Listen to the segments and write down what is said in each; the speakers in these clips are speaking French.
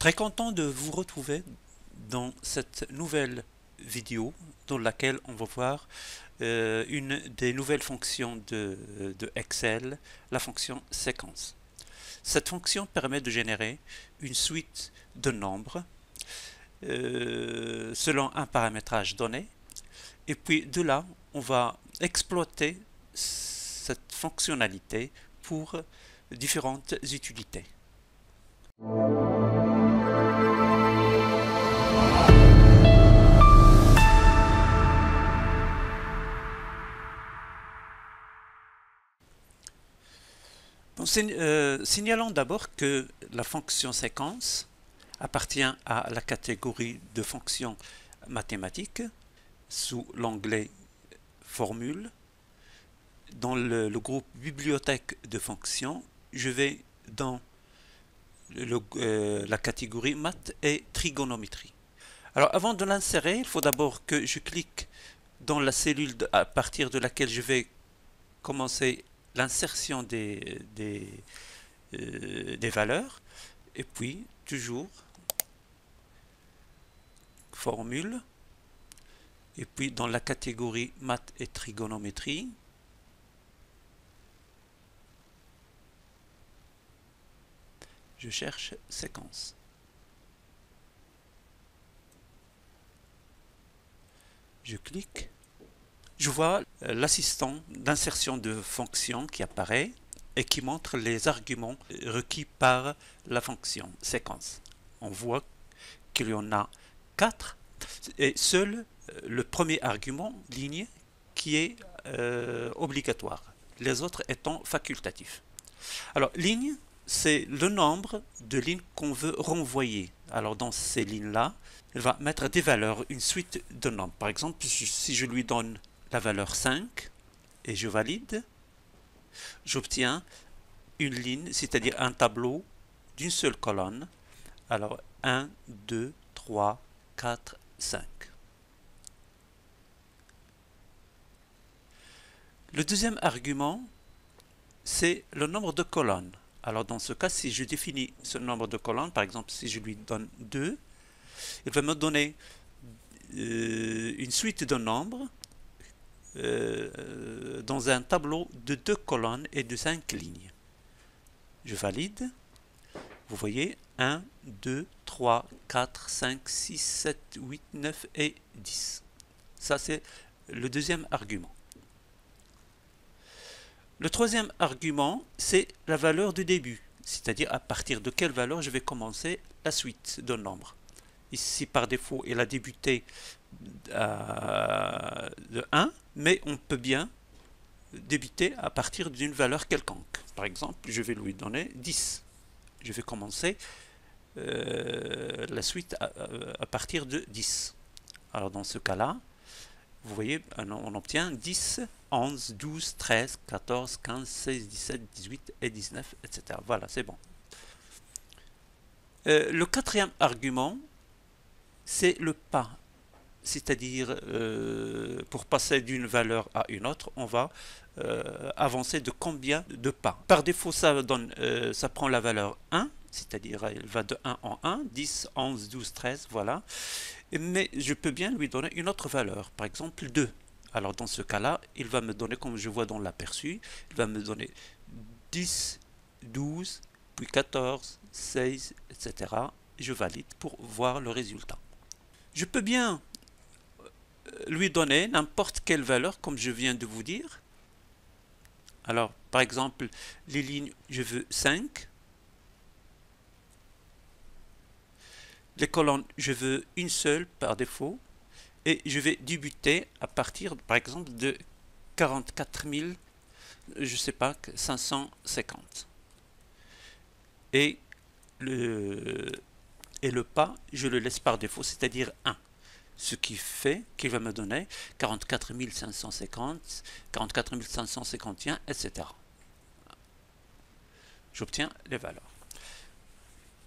Très content de vous retrouver dans cette nouvelle vidéo dans laquelle on va voir une des nouvelles fonctions de Excel, la fonction séquence. Cette fonction permet de générer une suite de nombres selon un paramétrage donné, et puis de là on va exploiter cette fonctionnalité pour différentes utilités. Bon, signalons d'abord que la fonction séquence appartient à la catégorie de fonctions mathématiques sous l'onglet Formule. Dans le groupe Bibliothèque de fonctions, je vais dans la catégorie Maths et Trigonométrie. Alors avant de l'insérer, il faut d'abord que je clique dans la cellule à partir de laquelle je vais commencer l'insertion des valeurs, et puis toujours formule, et puis dans la catégorie maths et trigonométrie, je cherche séquence. Je clique. Je vois l'assistant d'insertion de fonction qui apparaît et qui montre les arguments requis par la fonction séquence. On voit qu'il y en a 4 et seul le premier argument, ligne, qui est obligatoire, les autres étant facultatifs. Alors, ligne, c'est le nombre de lignes qu'on veut renvoyer. Alors, dans ces lignes-là, elle va mettre des valeurs, une suite de nombres. Par exemple, si je lui donne la valeur 5 et je valide, j'obtiens une ligne, c'est-à-dire un tableau d'une seule colonne. Alors 1, 2, 3, 4, 5. Le deuxième argument, c'est le nombre de colonnes. Alors dans ce cas, si je définis ce nombre de colonnes, par exemple si je lui donne 2, il va me donner une suite de nombres dans un tableau de 2 colonnes et de 5 lignes. Je valide. Vous voyez 1, 2, 3, 4, 5, 6, 7, 8, 9 et 10. Ça c'est le deuxième argument. Le troisième argument, c'est la valeur de début, c'est-à-dire à partir de quelle valeur je vais commencer la suite de nombres. Ici par défaut il a débuté de 1, mais on peut bien débuter à partir d'une valeur quelconque. Par exemple, je vais lui donner 10. Je vais commencer la suite à partir de 10. Alors dans ce cas-là, vous voyez, on obtient 10, 11, 12, 13, 14, 15, 16, 17, 18 et 19, etc. Voilà, c'est bon. Le quatrième argument, c'est le pas. C'est-à-dire, pour passer d'une valeur à une autre, on va avancer de combien de pas. Par défaut, ça prend la valeur 1, c'est-à-dire elle va de 1 en 1, 10, 11, 12, 13, voilà. Mais je peux bien lui donner une autre valeur, par exemple 2. Alors dans ce cas-là, il va me donner, comme je vois dans l'aperçu, il va me donner 10, 12, puis 14, 16, etc. Je valide pour voir le résultat. Je peux bien lui donner n'importe quelle valeur, comme je viens de vous dire. Alors, par exemple, les lignes, je veux 5. Les colonnes, je veux une seule par défaut. Et je vais débuter à partir, par exemple, de 44 000, je sais pas, 550. Et le pas, je le laisse par défaut, c'est-à-dire 1. Ce qui fait qu'il va me donner 44 550, 44 551, etc. J'obtiens les valeurs.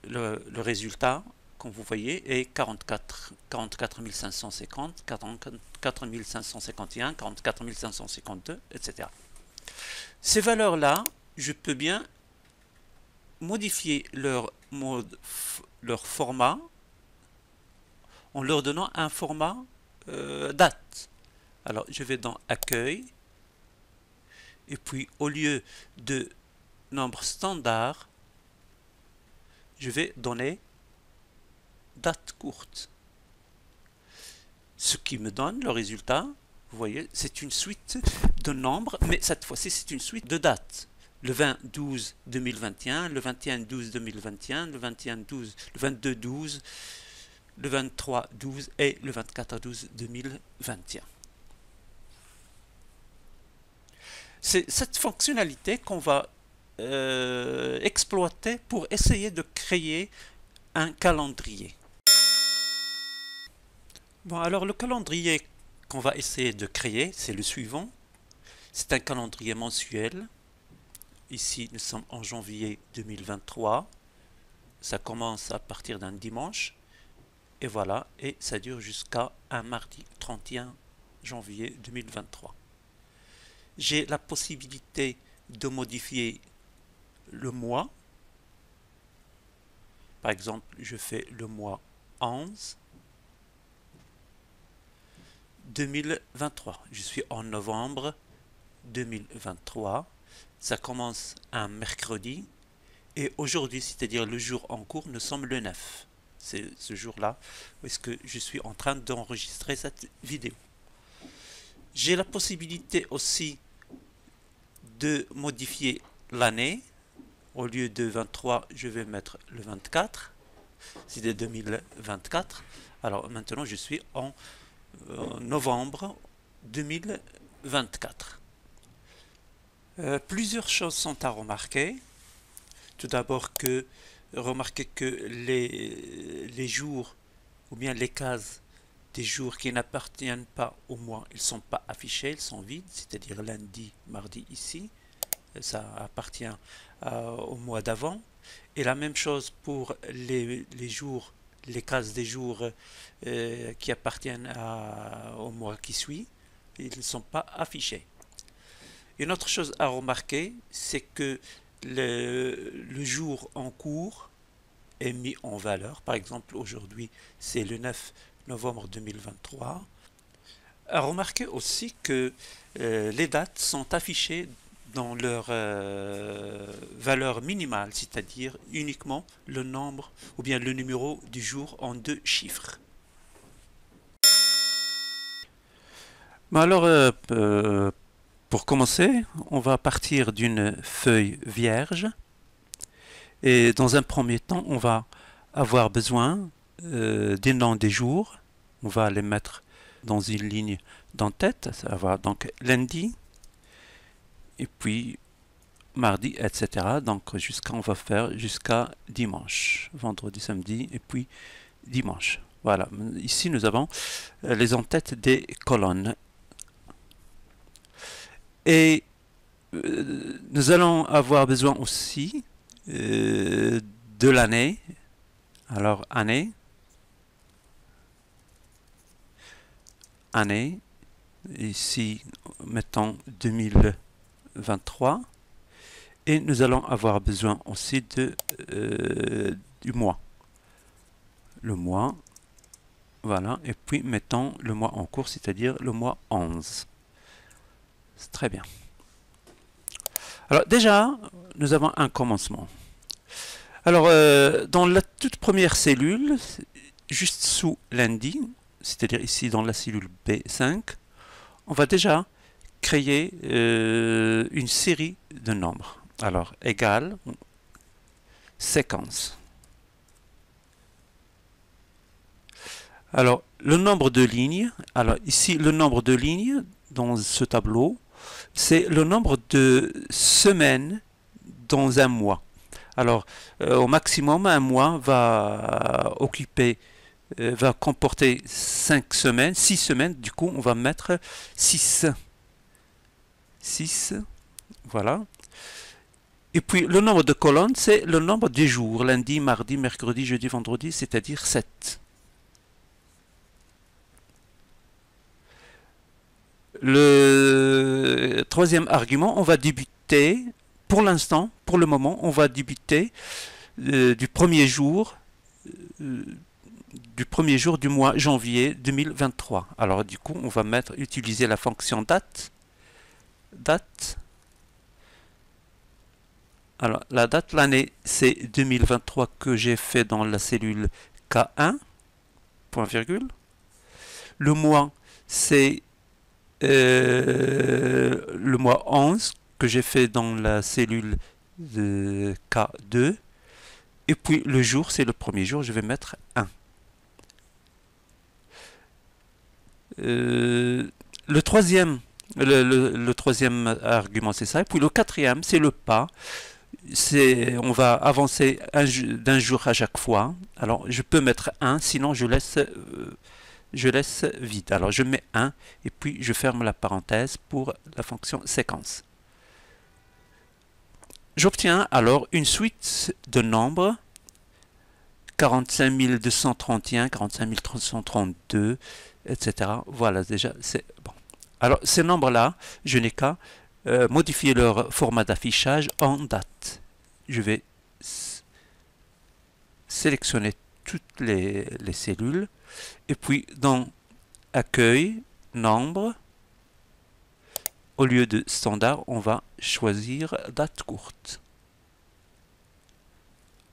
Le résultat, comme vous voyez, est 44 550, 44 551, 44 552, etc. Ces valeurs-là, je peux bien modifier leur leur format en leur donnant un format date. Alors je vais dans accueil et puis au lieu de nombre standard, je vais donner date courte. Ce qui me donne le résultat, vous voyez, c'est une suite de nombres, mais cette fois-ci c'est une suite de dates. Le 20-12-2021, le 21-12-2021, le 21-12, le 22-12, le 23-12 et le 24-12-2021. C'est cette fonctionnalité qu'on va exploiter pour essayer de créer un calendrier. Bon, alors le calendrier qu'on va essayer de créer, c'est le suivant. C'est un calendrier mensuel. Ici, nous sommes en janvier 2023. Ça commence à partir d'un dimanche. Et voilà, et ça dure jusqu'à un mardi 31 janvier 2023. J'ai la possibilité de modifier le mois. Par exemple, je fais le mois 11 2023. Je suis en novembre 2023. Ça commence un mercredi. Et aujourd'hui, c'est-à-dire le jour en cours, nous sommes le 9. C'est ce jour-là où est-ce que je suis en train d'enregistrer cette vidéo. J'ai la possibilité aussi de modifier l'année. Au lieu de 23, je vais mettre le 24. C'est de 2024. Alors maintenant, je suis en novembre 2024. Plusieurs choses sont à remarquer. Tout d'abord remarquez que les jours ou bien les cases des jours qui n'appartiennent pas au mois, ils ne sont pas affichés, ils sont vides, c'est-à-dire lundi, mardi ici, ça appartient au mois d'avant. Et la même chose pour les jours, les cases des jours qui appartiennent au mois qui suit, ils ne sont pas affichés. Une autre chose à remarquer, c'est que le jour en cours est mis en valeur. Par exemple, aujourd'hui, c'est le 9 novembre 2023. À remarquer aussi que les dates sont affichées dans leur valeur minimale, c'est-à-dire uniquement le nombre ou bien le numéro du jour en 2 chiffres. Alors, pour commencer, on va partir d'une feuille vierge et dans un premier temps, on va avoir besoin des noms des jours. On va les mettre dans une ligne d'en-tête, ça va donc lundi, et puis mardi, etc. Donc on va faire jusqu'à dimanche, vendredi, samedi, et puis dimanche. Voilà, ici nous avons les en-têtes des colonnes. Et nous allons avoir besoin aussi de l'année. Alors, année. Ici, mettons 2023. Et nous allons avoir besoin aussi du mois. Le mois. Voilà. Et puis, mettons le mois en cours, c'est-à-dire le mois 11. C'est très bien. Alors déjà, nous avons un commencement. Alors, dans la toute première cellule, juste sous lundi, c'est-à-dire ici dans la cellule B5, on va déjà créer une série de nombres. Alors, égale séquence. Alors, le nombre de lignes, alors ici, le nombre de lignes dans ce tableau, c'est le nombre de semaines dans un mois. Alors, au maximum, un mois va comporter 5 semaines, 6 semaines. Du coup, on va mettre 6. 6, voilà. Et puis, le nombre de colonnes, c'est le nombre des jours. Lundi, mardi, mercredi, jeudi, vendredi, c'est-à-dire 7. Le troisième argument, on va débuter, pour l'instant, pour le moment, on va débuter du premier jour du premier jour du mois janvier 2023. Alors du coup, on va utiliser la fonction date. Date. Alors la date, l'année, c'est 2023 que j'ai fait dans la cellule K1, point virgule. Le mois, c'est le mois 11 que j'ai fait dans la cellule de K2. Et puis le jour, c'est le premier jour, je vais mettre 1. Le troisième argument, c'est ça. Et puis le quatrième, c'est le pas. On va avancer d'un jour à chaque fois. Alors je peux mettre 1, sinon je laisse vide. Alors je mets 1 et puis je ferme la parenthèse pour la fonction séquence. J'obtiens alors une suite de nombres 45 231, 45 332, etc. Voilà, déjà, c'est bon. Alors, ces nombres-là, je n'ai qu'à modifier leur format d'affichage en date. Je vais sélectionner toutes les cellules et puis dans accueil, nombre, au lieu de standard, on va choisir date courte.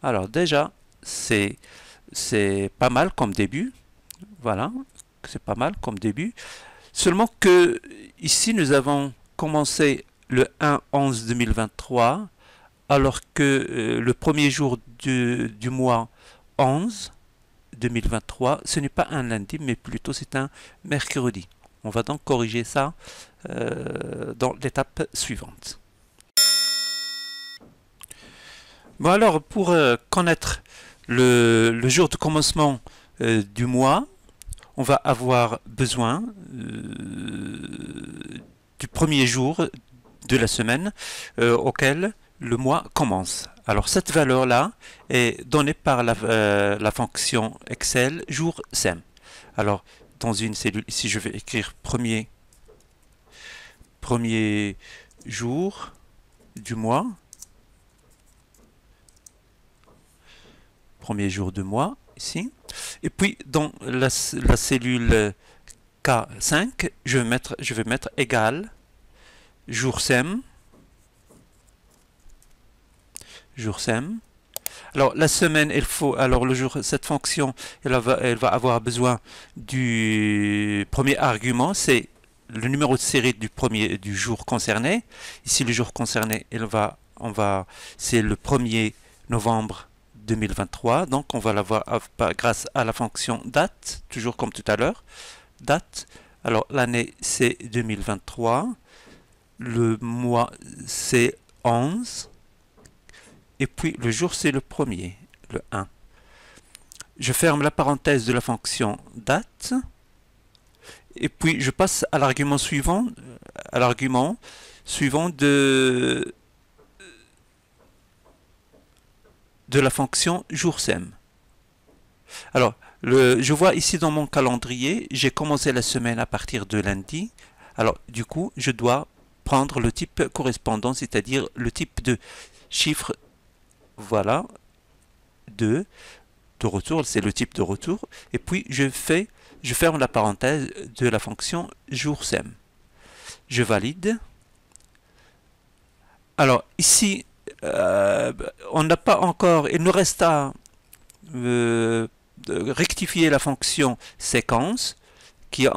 Alors déjà, c'est pas mal comme début. Voilà, c'est pas mal comme début. Seulement que ici, nous avons commencé le 1-11-2023, alors que le premier jour du mois 11 2023, ce n'est pas un lundi, mais plutôt c'est un mercredi. On va donc corriger ça dans l'étape suivante. Bon alors, pour connaître le jour de commencement du mois, on va avoir besoin du premier jour de la semaine auquel le mois commence. Alors cette valeur-là est donnée par la fonction Excel jour-sem. Alors dans une cellule, ici je vais écrire premier jour du mois. Premier jour du mois, ici. Et puis dans la cellule K5, je vais mettre égal jour-sem. Jour-sem. Alors la semaine, cette fonction, elle va avoir besoin du premier argument, c'est le numéro de série du jour concerné. Ici le jour concerné, c'est le 1er novembre 2023, donc on va l'avoir grâce à la fonction date, toujours comme tout à l'heure, date. Alors l'année c'est 2023, le mois c'est 11, et puis le jour c'est le premier, le 1. Je ferme la parenthèse de la fonction date, et puis je passe à l'argument suivant, de la fonction jour-sem. Alors, je vois ici dans mon calendrier, j'ai commencé la semaine à partir de lundi. Alors, du coup, je dois prendre le type correspondant, c'est-à-dire le type de chiffre, voilà, de retour, c'est le type de retour. Et puis, je ferme la parenthèse de la fonction jour-sem. Je valide. Alors, ici, on n'a pas encore, il nous reste à rectifier la fonction séquence qui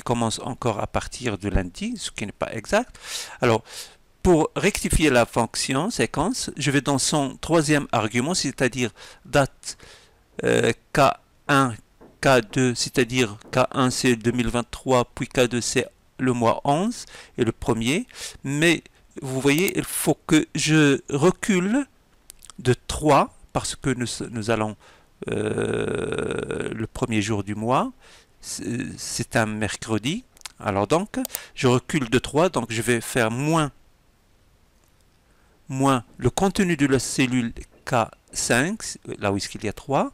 commence encore à partir de lundi, ce qui n'est pas exact. Alors, pour rectifier la fonction séquence, je vais dans son troisième argument, c'est-à-dire date K1, K2, c'est-à-dire K1 c'est 2023, puis K2 c'est le mois 11 et le premier, mais vous voyez, il faut que je recule de 3 parce que nous allons le premier jour du mois, c'est un mercredi. Alors donc, je recule de 3, donc je vais faire moins le contenu de la cellule K5, là où il y a 3,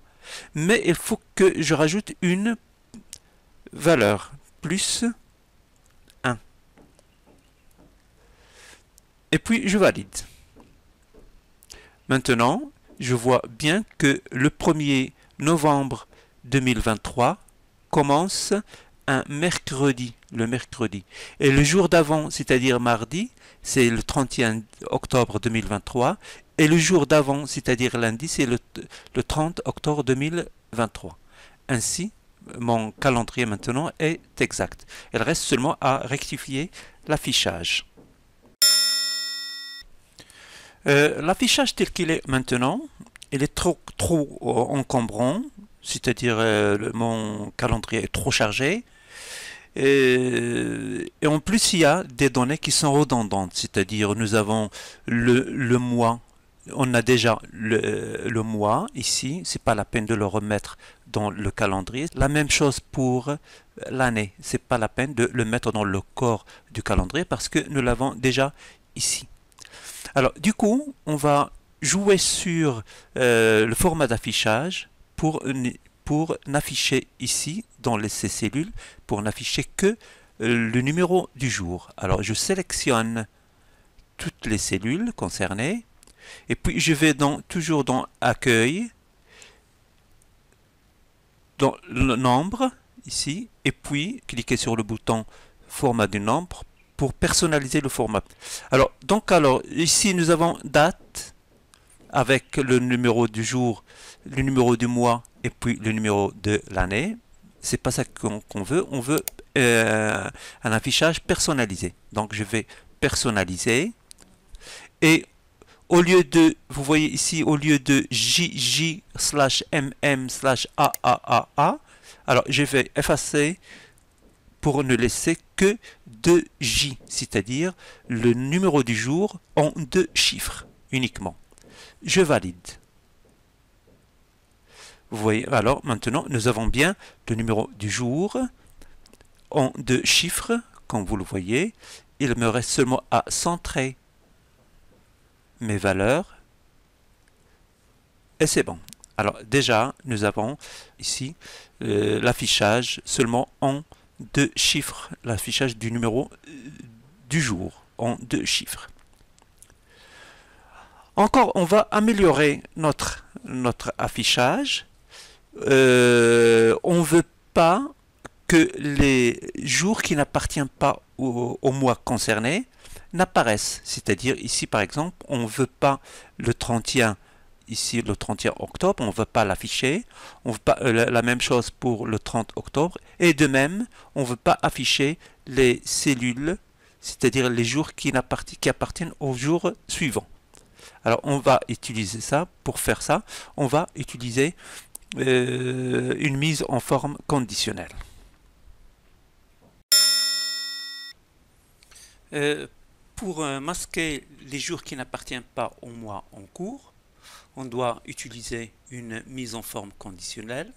mais il faut que je rajoute une valeur, plus 1. Et puis je valide. Maintenant, je vois bien que le 1er novembre 2023 commence un mercredi, le mercredi. Et le jour d'avant, c'est-à-dire mardi, c'est le 31 octobre 2023. Et le jour d'avant, c'est-à-dire lundi, c'est le 30 octobre 2023. Ainsi, mon calendrier maintenant est exact. Il reste seulement à rectifier l'affichage. L'affichage tel qu'il est maintenant, il est trop encombrant, c'est-à-dire mon calendrier est trop chargé. Et en plus, il y a des données qui sont redondantes, c'est-à-dire nous avons le mois, on a déjà le mois ici, c'est pas la peine de le remettre dans le calendrier. La même chose pour l'année, c'est pas la peine de le mettre dans le corps du calendrier parce que nous l'avons déjà ici. Alors du coup, on va jouer sur le format d'affichage pour n'afficher ici, dans ces cellules, pour n'afficher que le numéro du jour. Alors je sélectionne toutes les cellules concernées, et puis je vais toujours dans Accueil, dans le nombre, ici, et puis cliquer sur le bouton Format du nombre pour personnaliser le format. Alors ici nous avons date, avec le numéro du jour, le numéro du mois et puis le numéro de l'année. C'est pas ça qu'on veut. On veut un affichage personnalisé. Donc je vais personnaliser. Et au lieu de, vous voyez ici, au lieu de JJ/MM/AAAA, alors je vais effacer pour ne laisser que 2J, c'est-à-dire le numéro du jour en 2 chiffres uniquement. Je valide. Vous voyez, alors maintenant nous avons bien le numéro du jour en 2 chiffres, comme vous le voyez. Il me reste seulement à centrer mes valeurs et c'est bon. Alors déjà, nous avons ici l'affichage seulement en 2 chiffres, l'affichage du numéro du jour en 2 chiffres. Encore, on va améliorer notre affichage. On ne veut pas que les jours qui n'appartiennent pas au mois concerné n'apparaissent. C'est-à-dire ici par exemple, on ne veut pas le 31, ici le 31 octobre, on ne veut pas l'afficher. On veut pas la même chose pour le 30 octobre. Et de même, on ne veut pas afficher les cellules, c'est-à-dire les jours qui appartiennent au jour suivant. Alors on va utiliser ça. Pour faire ça, on va utiliser une mise en forme conditionnelle. Pour masquer les jours qui n'appartiennent pas au mois en cours, on doit utiliser une mise en forme conditionnelle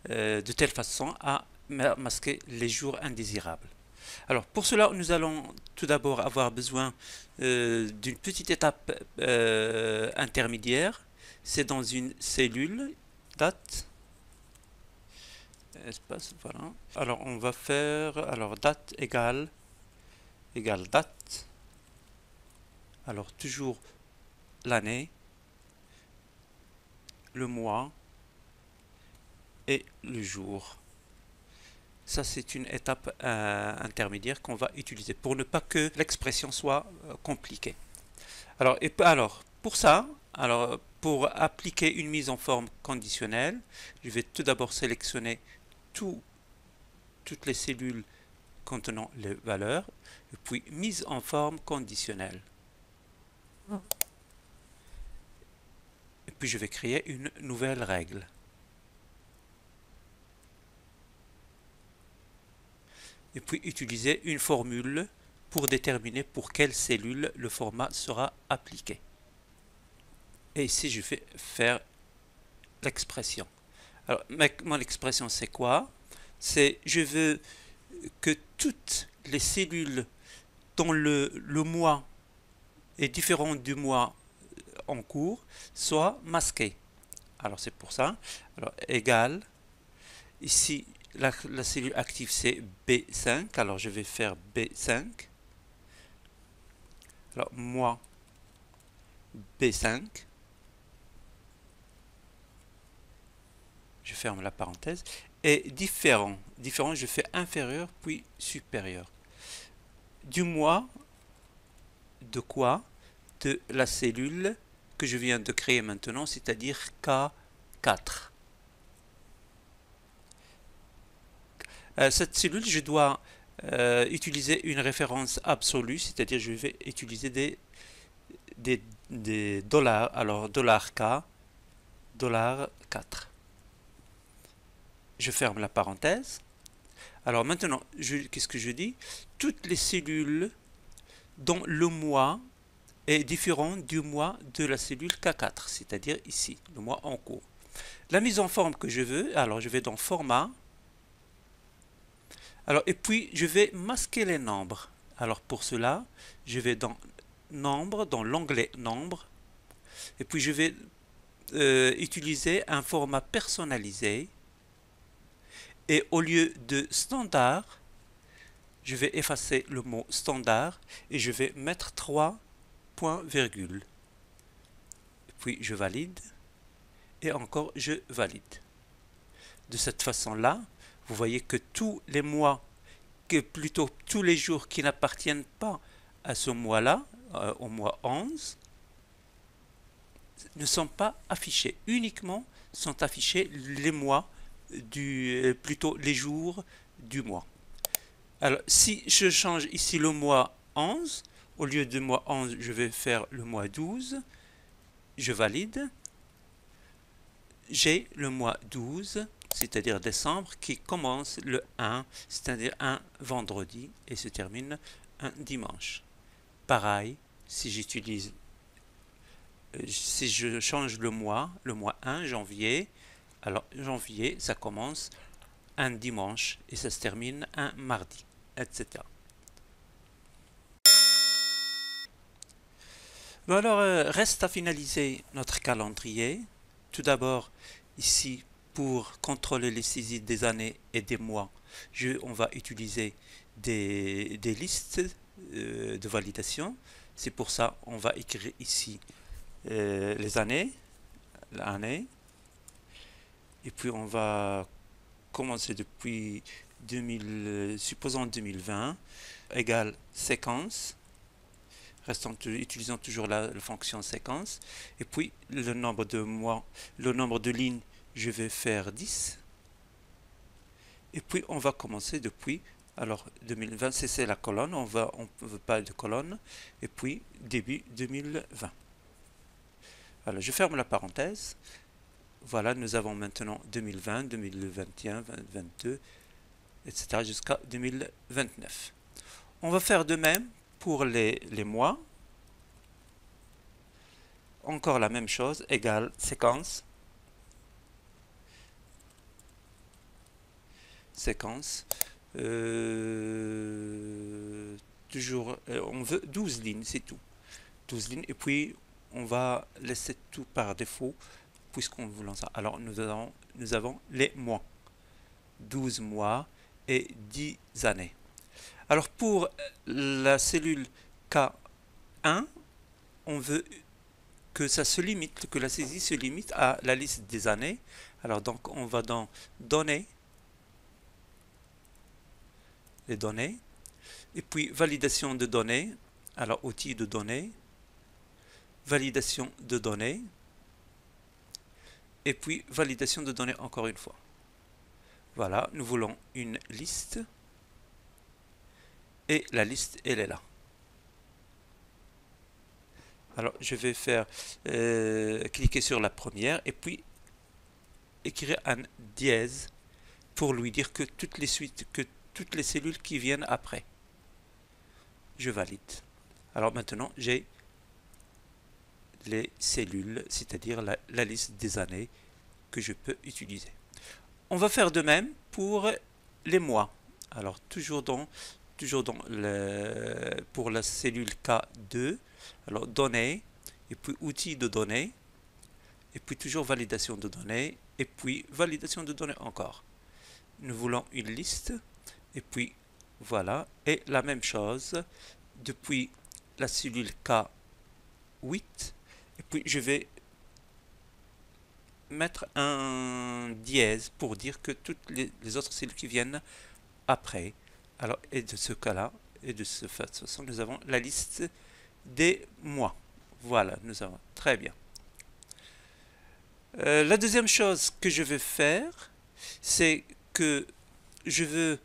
de telle façon à masquer les jours indésirables. Alors pour cela, nous allons tout d'abord avoir besoin d'une petite étape intermédiaire. C'est dans une cellule, date, espace, voilà. Alors on va faire, alors date égale date. Alors toujours l'année, le mois et le jour. Ça, c'est une étape intermédiaire qu'on va utiliser pour ne pas que l'expression soit compliquée. Alors, pour ça, pour appliquer une mise en forme conditionnelle, je vais tout d'abord sélectionner toutes les cellules contenant les valeurs, et puis mise en forme conditionnelle. Et puis je vais créer une nouvelle règle. Et puis utiliser une formule pour déterminer pour quelle cellule le format sera appliqué. Et ici, je vais faire l'expression. Alors, mon expression, c'est quoi? C'est je veux que toutes les cellules dont le mois est différent du mois en cours soient masquées. Alors, c'est pour ça. Alors, égal. Ici, la cellule active, c'est B5. Alors, je vais faire B5. Alors, mois B5. je ferme la parenthèse, et différent. Différent, je fais inférieur puis supérieur. Du mois, de quoi? De la cellule que je viens de créer maintenant, c'est-à-dire K4. Cette cellule, je dois utiliser une référence absolue, c'est-à-dire je vais utiliser des dollars. Alors, $K, $4. Je ferme la parenthèse. Alors maintenant, qu'est-ce que je dis? Toutes les cellules dont le mois est différent du mois de la cellule K4, c'est-à-dire ici, le mois en cours. La mise en forme que je veux, alors je vais dans Format. Alors, et puis, je vais masquer les nombres. Alors, pour cela, je vais dans Nombre, dans l'onglet Nombre. Et puis, je vais utiliser un format personnalisé. Et au lieu de standard, je vais effacer le mot standard et je vais mettre 3 points virgule. Puis, je valide. Et encore, je valide. De cette façon-là, vous voyez que tous les mois, que plutôt tous les jours qui n'appartiennent pas à ce mois-là, au mois 11, ne sont pas affichés. Uniquement sont affichés les mois, plutôt les jours du mois. Alors, si je change ici le mois 11, au lieu de mois 11, je vais faire le mois 12. Je valide. J'ai le mois 12, c'est-à-dire décembre, qui commence le 1, c'est-à-dire un vendredi, et se termine un dimanche. Pareil, si je change le mois 1, janvier, alors janvier, ça commence un dimanche, et ça se termine un mardi, etc. Bon alors, reste à finaliser notre calendrier. Tout d'abord, ici, pour contrôler les saisies des années et des mois, on va utiliser des listes de validation. C'est pour ça on va écrire ici les années, l'année, et puis on va commencer depuis 2000, supposons 2020, égale séquence. Utilisant toujours la fonction séquence. Et puis le nombre de mois, le nombre de lignes, je vais faire 10. Et puis on va commencer depuis, alors 2020, c'est la colonne, on ne veut pas de colonne. Et puis début 2020. Voilà, je ferme la parenthèse. Voilà, nous avons maintenant 2020, 2021, 2022, etc. jusqu'à 2029. On va faire de même pour les mois. Encore la même chose, égale séquence. Séquence. Toujours, on veut 12 lignes, c'est tout. 12 lignes, et puis on va laisser tout par défaut, puisqu'on voulait ça. Alors nous avons les mois. 12 mois et 10 années. Alors pour la cellule K1, on veut que ça se limite, que la saisie se limite à la liste des années. Alors donc on va dans Données, les données, et puis validation de données. Alors outils de données, validation de données, et puis validation de données encore une fois. Voilà, nous voulons une liste, et la liste elle est là. Alors je vais faire cliquer sur la première et puis écrire un dièse pour lui dire que toutes les cellules qui viennent après. Je valide. Alors maintenant j'ai les cellules, c'est-à-dire la liste des années que je peux utiliser. On va faire de même pour les mois. Alors toujours pour la cellule K2, alors données, et puis outils de données, et puis toujours validation de données, et puis validation de données encore. Nous voulons une liste, et puis voilà, et la même chose depuis la cellule K8, et puis je vais mettre un dièse pour dire que toutes les autres cellules qui viennent après. Alors, et de ce cas-là, et de cette façon, nous avons la liste des mois. Voilà, nous avons. Très bien. La deuxième chose que je vais faire, c'est que je veux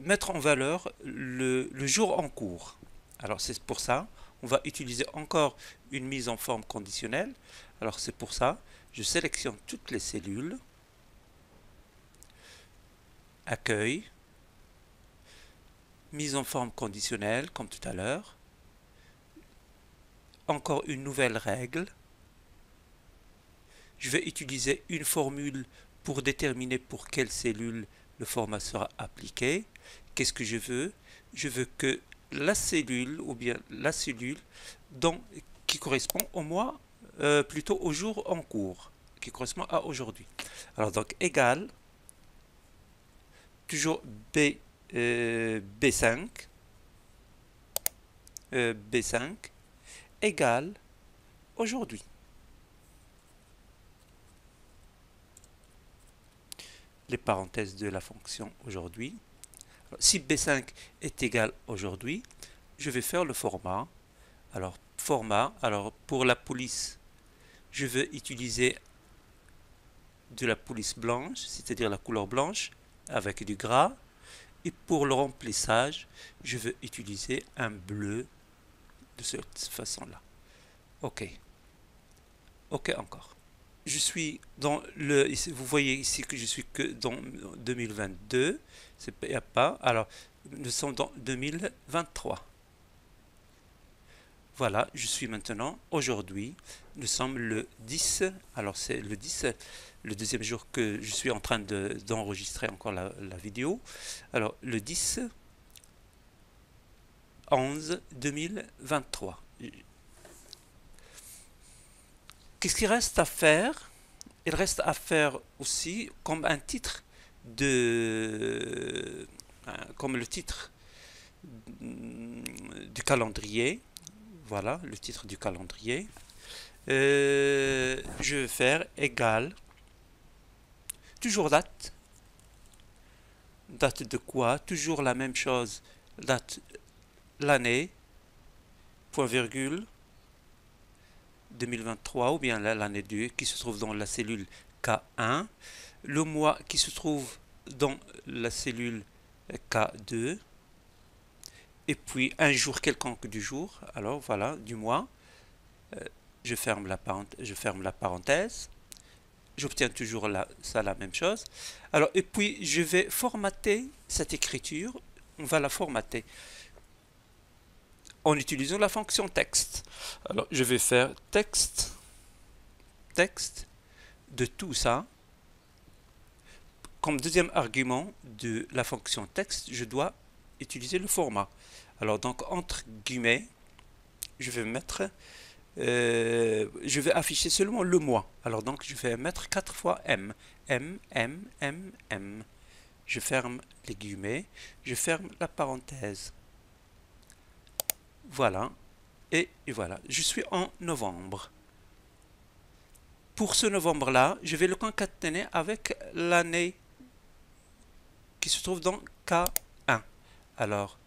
mettre en valeur le jour en cours. Alors c'est pour ça, on va utiliser encore une mise en forme conditionnelle. Alors c'est pour ça, je sélectionne toutes les cellules, accueil, mise en forme conditionnelle comme tout à l'heure, encore une nouvelle règle. Je vais utiliser une formule pour déterminer pour quelle cellule le format sera appliqué. Qu'est-ce que je veux? Je veux que la cellule, ou bien la cellule qui correspond au mois, plutôt au jour en cours, qui correspond à aujourd'hui. Alors donc égal, toujours B5, B5, égale aujourd'hui. Les parenthèses de la fonction aujourd'hui. Si B5 est égal aujourd'hui, je vais faire le format. Alors, format, alors pour la police, je veux utiliser de la police blanche, c'est-à-dire la couleur blanche, avec du gras. Et pour le remplissage, je veux utiliser un bleu de cette façon-là. OK. OK encore. Je suis dans le... Vous voyez ici que je suis que dans 2022. Il n'y a pas. Alors, nous sommes dans 2023. Voilà, je suis maintenant, aujourd'hui, nous sommes le 10. Alors, c'est le 10, le deuxième jour que je suis en train d'enregistrer encore la vidéo. Alors, le 10, 11, 2023. Qu'est-ce qu'il reste à faire? Il reste à faire aussi comme un titre comme le titre du calendrier. Voilà, le titre du calendrier. Je vais faire égal, toujours date. Date de quoi? Toujours la même chose. Date, l'année, point virgule, 2023, ou bien l'année 2 qui se trouve dans la cellule K1, le mois qui se trouve dans la cellule K2, et puis un jour quelconque du jour, alors voilà, du mois, je ferme la parenthèse, j'obtiens toujours la même chose. Alors, et puis je vais formater cette écriture, on va la formater en utilisant la fonction texte. Alors, je vais faire texte de tout ça. Comme deuxième argument de la fonction texte, je dois utiliser le format. Alors, donc, entre guillemets, je vais mettre, je vais afficher seulement le mois. Alors, donc, je vais mettre 4 fois M. M, M, M, M. Je ferme les guillemets, je ferme la parenthèse. Voilà, et voilà, je suis en novembre. Pour ce novembre-là, je vais le concaténer avec l'année qui se trouve dans K1. Alors,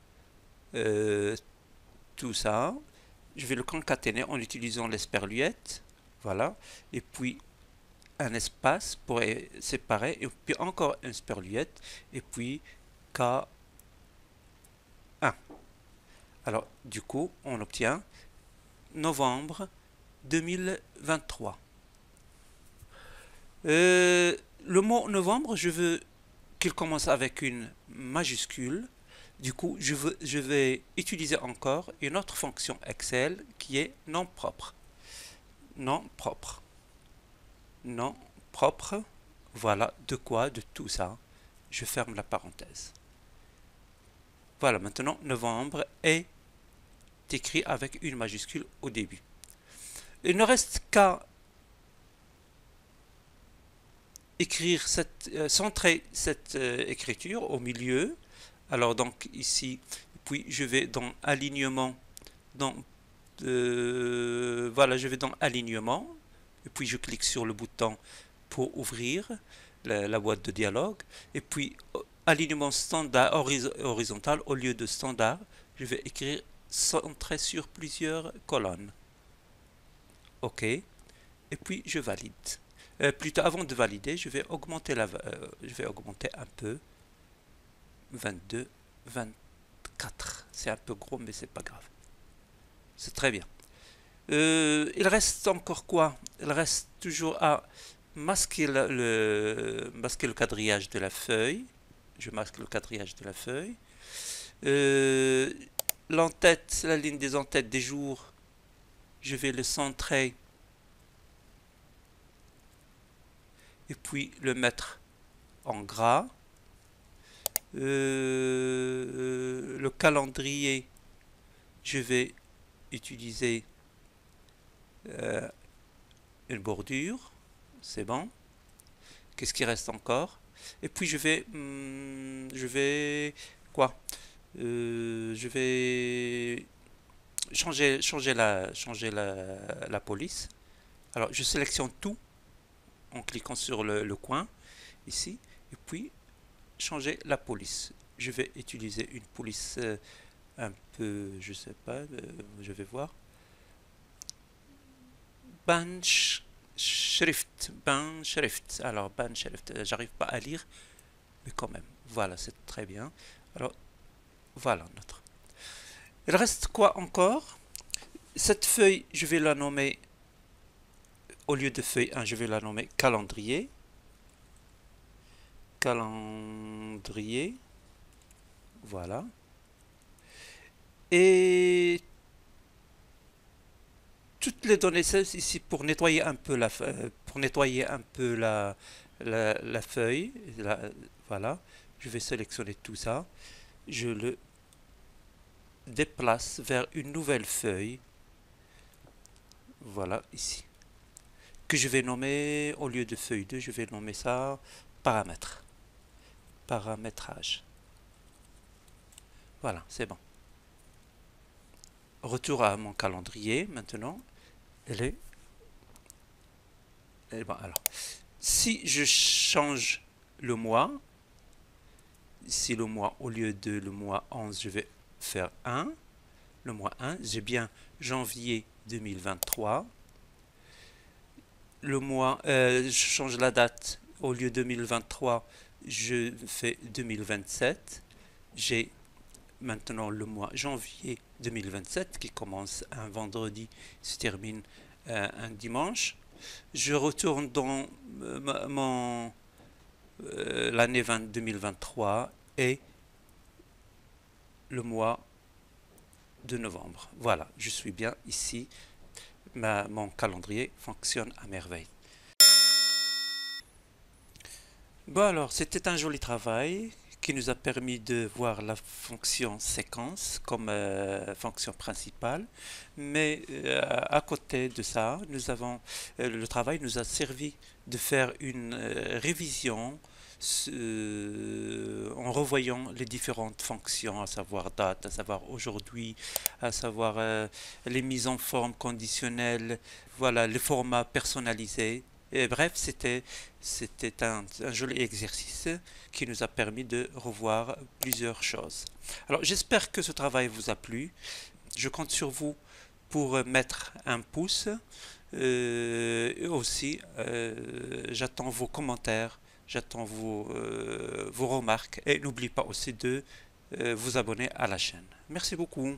tout ça, je vais le concaténer en utilisant l'esperluette. Voilà, et puis un espace pour séparer, et puis encore une esperluette, et puis K1. Alors, du coup, on obtient novembre 2023. Le mot novembre, je veux qu'il commence avec une majuscule. Du coup, je vais utiliser encore une autre fonction Excel qui est nom propre. Nom propre. Nom propre. Voilà, de quoi? De tout ça. Je ferme la parenthèse. Voilà, maintenant, novembre est écrit avec une majuscule au début. Il ne reste qu'à écrire centrer cette écriture au milieu. Alors donc ici, puis je vais dans alignement, dans voilà, je vais dans alignement, et puis je clique sur le bouton pour ouvrir la boîte de dialogue, et puis alignement standard horizontal au lieu de standard, je vais écrire centré sur plusieurs colonnes. OK, et puis je valide. Plutôt avant de valider, je vais augmenter un peu. 22, 24. C'est un peu gros, mais c'est pas grave. C'est très bien. Il reste encore quoi? Il reste toujours à masquer masquer le quadrillage de la feuille. Je masque le quadrillage de la feuille. L'entête, la ligne des entêtes des jours, je vais le centrer et puis le mettre en gras. Le calendrier, je vais utiliser une bordure, c'est bon. Qu'est-ce qui reste encore? Et puis je vais quoi? Je vais changer la police. Alors je sélectionne tout en cliquant sur le coin ici, et puis changer la police. Je vais utiliser une police un peu, je sais pas, je vais voir. Ban Schrift, Ban Schrift. Alors Ban Schrift, j'arrive pas à lire, mais quand même. Voilà, c'est très bien. Alors voilà notre. Il reste quoi encore? Cette feuille, je vais la nommer, au lieu de feuille 1, je vais la nommer calendrier. Calendrier. Voilà. Et toutes les données ici pour nettoyer un peu la feuille. Voilà. Je vais sélectionner tout ça. Je le déplace vers une nouvelle feuille. Voilà, ici. Que je vais nommer, au lieu de feuille 2, je vais nommer ça paramètres. Paramétrage. Voilà, c'est bon. Retour à mon calendrier maintenant. Elle est bon. Alors, si je change le mois, ici le mois, au lieu de le mois 11, je vais faire 1. Le mois 1, j'ai bien janvier 2023. Le mois, je change la date, au lieu de 2023, je fais 2027. J'ai maintenant le mois janvier 2027 qui commence un vendredi, se termine un dimanche. Je retourne dans l'année 2023 et le mois de novembre. Voilà, je suis bien ici. Mon calendrier fonctionne à merveille. Bon alors, c'était un joli travail qui nous a permis de voir la fonction séquence comme fonction principale. Mais à côté de ça, le travail nous a servi de faire une révision en revoyant les différentes fonctions, à savoir date, à savoir aujourd'hui, à savoir les mises en forme conditionnelles, voilà, les formats personnalisés. Et bref, c'était un joli exercice qui nous a permis de revoir plusieurs choses. Alors, j'espère que ce travail vous a plu. Je compte sur vous pour mettre un pouce. Et aussi, j'attends vos commentaires, j'attends vos remarques. Et n'oubliez pas aussi de vous abonner à la chaîne. Merci beaucoup.